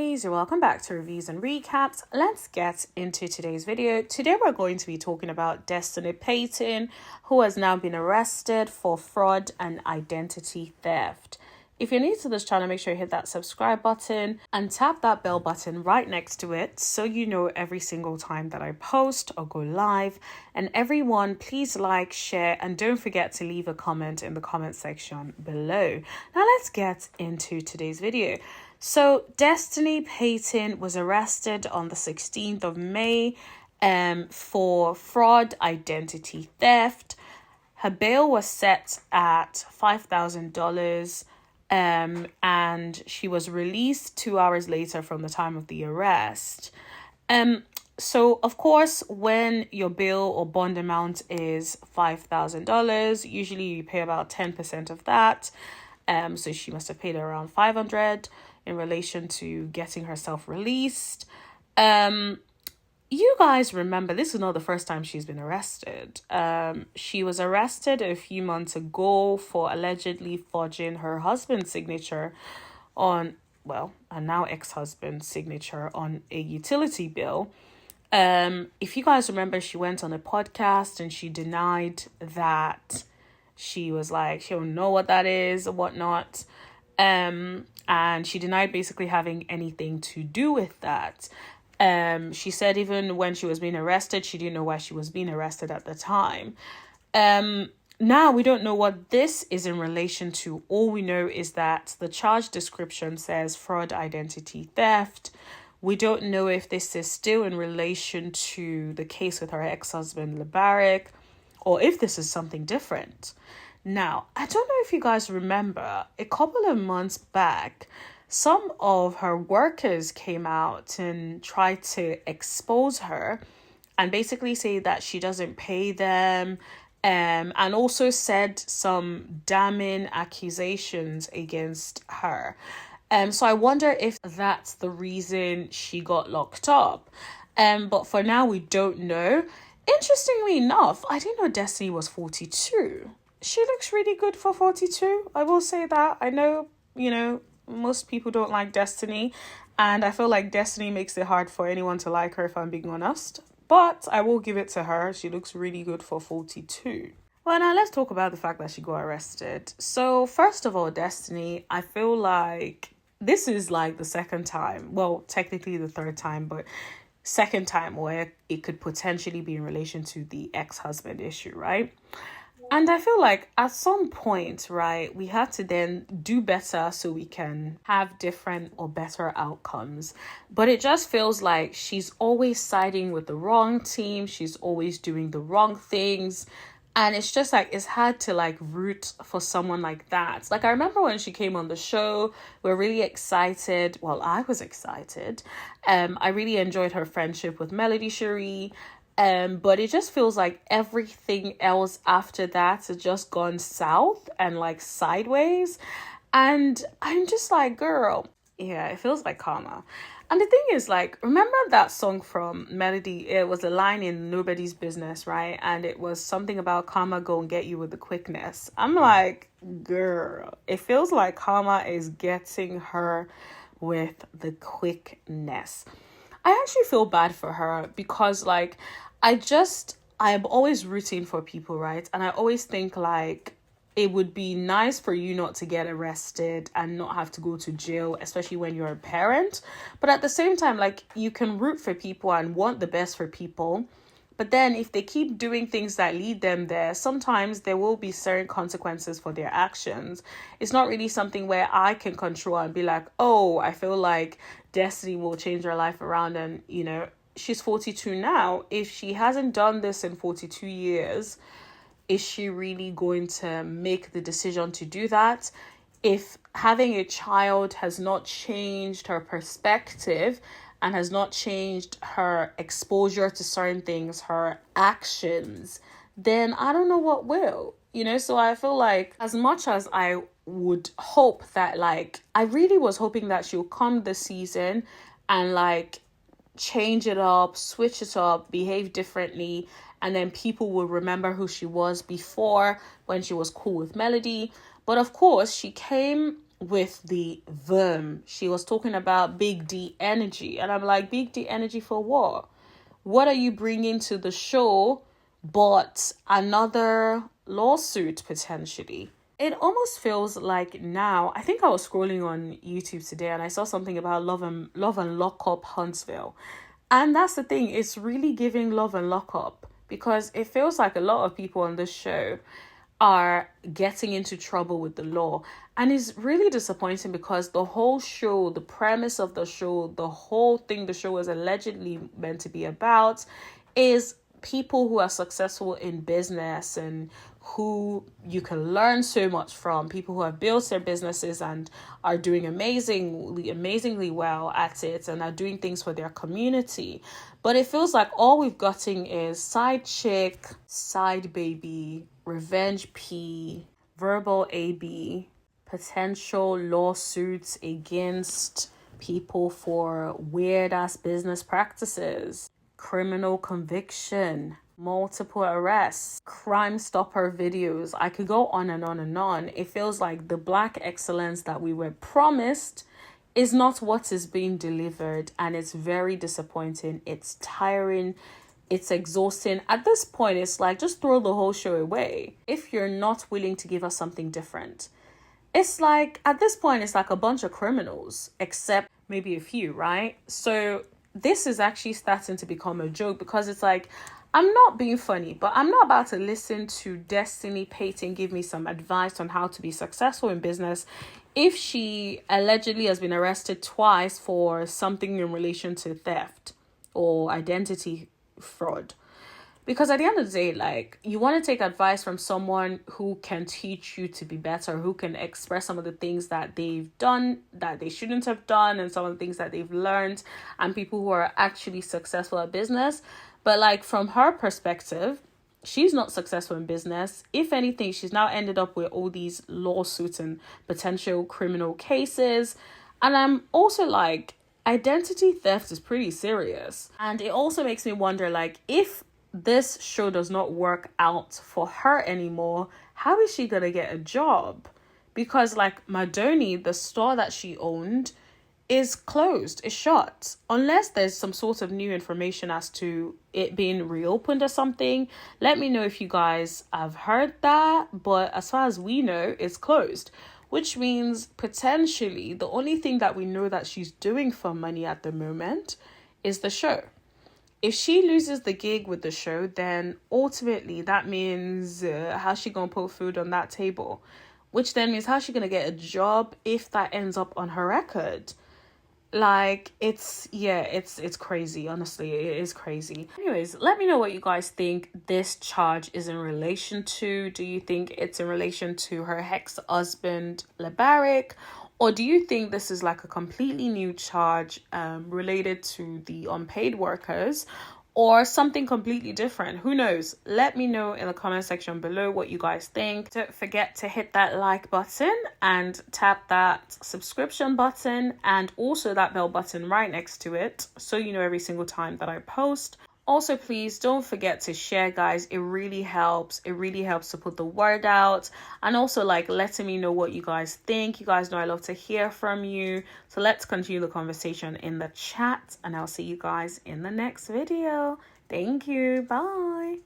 guys, welcome back to Reviews and Recaps. Let's get into today's video. Today we're going to be talking about Destiny Payton, who has now been arrested for fraud and identity theft. If you're new to this channel, make sure you hit that subscribe button and tap that bell button right next to it so you know every single time that I post or go live. And everyone, please like, share, and don't forget to leave a comment in the comment section below. Now let's get into today's video. So Destiny Payton was arrested on the 16th of May for fraud, identity theft. Her bail was set at $5,000. And she was released 2 hours later from the time of the arrest. So of course, when your bail or bond amount is $5,000, usually you pay about 10% of that. So she must have paid around $500 in relation to getting herself released. You guys remember, this is not the first time she's been arrested. She was arrested a few months ago for allegedly forging her husband's signature on, well, a now ex-husband's signature on a utility bill. If you guys remember, she went on a podcast and she denied that she was like, she don't know what that is or whatnot. And she denied basically having anything to do with that. She said even when she was being arrested, she didn't know why she was being arrested at the time. Now we don't know what this is in relation to. All we know is that the charge description says fraud, identity theft. We don't know if this is still in relation to the case with her ex-husband, lamh, or if this is something different. Now, I don't know if you guys remember, a couple of months back, some of her workers came out and tried to expose her and basically say that she doesn't pay them, and also said some damning accusations against her. So I wonder if that's the reason she got locked up. But for now, we don't know. Interestingly enough, I didn't know Destiny was 42. She looks really good for 42. I will say that. I know, most people don't like Destiny, and I feel like Destiny makes it hard for anyone to like her, if I'm being honest. But I will give it to her. She looks really good for 42. Well, now let's talk about the fact that she got arrested. So first of all, Destiny, I feel like this is like the second time, well, technically the third time, but second time where it could potentially be in relation to the ex-husband issue, right? And I feel like at some point, right, we have to then do better so we can have different or better outcomes. But it just feels like she's always siding with the wrong team. She's always doing the wrong things. And it's just like, it's hard to like root for someone like that. Like I remember when she came on the show, we were really excited. Well, I was excited. I really enjoyed her friendship with melodyshari. But it just feels like everything else after that has just gone south and like sideways. And I'm just like, girl, yeah, it feels like karma. And the thing is, like, remember that song from Melody? It was a line in Nobody's Business, right? And it was something about karma go and get you with the quickness. I'm like, girl, it feels like karma is getting her with the quickness. I actually feel bad for her because, like, I'm always rooting for people, right? And I always think, like, it would be nice for you not to get arrested and not have to go to jail, especially when you're a parent. But at the same time, like, you can root for people and want the best for people. But then if they keep doing things that lead them there, sometimes there will be certain consequences for their actions. It's not really something where I can control and be like, oh, I feel like Destiny will change her life around. And, she's 42 now. If she hasn't done this in 42 years, is she really going to make the decision to do that? If having a child has not changed her perspective and has not changed her exposure to certain things, her actions, then I don't know what will. So I feel like as much as I would hope that, like, I really was hoping that she'll come this season and, like, change it up, switch it up, behave differently, and then people will remember who she was before when she was cool with Melody. But of course, she came with the them. She was talking about big D energy. And I'm like, big D energy for what? What are you bringing to the show but another lawsuit potentially? It almost feels like now, I think I was scrolling on YouTube today and I saw something about Love and Lock Up Huntsville. And that's the thing, it's really giving Love and Lock Up, because it feels like a lot of people on this show are getting into trouble with the law. And it's really disappointing because the whole show, the premise of the show, the whole thing the show is allegedly meant to be about is people who are successful in business and who you can learn so much from, people who have built their businesses and are doing amazingly well at it and are doing things for their community. But it feels like all we've gotten is side chick, side baby, revenge P, verbal AB, potential lawsuits against people for weird ass business practices, criminal conviction, multiple arrests, Crime Stopper videos. I could go on and on and on. It feels like the black excellence that we were promised is not what is being delivered, and it's very disappointing. It's tiring. It's exhausting. At this point, it's like, just throw the whole show away if you're not willing to give us something different. It's like, at this point, it's like a bunch of criminals, except maybe a few, right? So this is actually starting to become a joke, because it's like, I'm not being funny, but I'm not about to listen to Destiny Payton give me some advice on how to be successful in business if she allegedly has been arrested twice for something in relation to theft or identity fraud. Because at the end of the day, like, you want to take advice from someone who can teach you to be better, who can express some of the things that they've done that they shouldn't have done, and some of the things that they've learned, and people who are actually successful at business. But like, from her perspective, she's not successful in business. If anything, she's now ended up with all these lawsuits and potential criminal cases. And I'm also like, identity theft is pretty serious. And it also makes me wonder, like, if this show does not work out for her anymore, how is she gonna get a job? Because like Madoni, the store that she owned, is closed, is shut, unless there's some sort of new information as to it being reopened or something. Let me know if you guys have heard that. But as far as we know, it's closed, which means potentially the only thing that we know that she's doing for money at the moment is the show. If she loses the gig with the show, then ultimately that means how's she gonna put food on that table? Which then means how's she gonna get a job if that ends up on her record? Like, it's crazy. Honestly, it is crazy. Anyways, let me know what you guys think this charge is in relation to. Do you think it's in relation to her ex-husband Labaric? Or do you think this is like a completely new charge related to the unpaid workers, or something completely different? Who knows? Let me know in the comment section below what you guys think. Don't forget to hit that like button and tap that subscription button and also that bell button right next to it, so you know every single time that I post. Also, please don't forget to share, guys. It really helps. It really helps to put the word out. And also, like, letting me know what you guys think. You guys know I love to hear from you. So let's continue the conversation in the chat. And I'll see you guys in the next video. Thank you. Bye.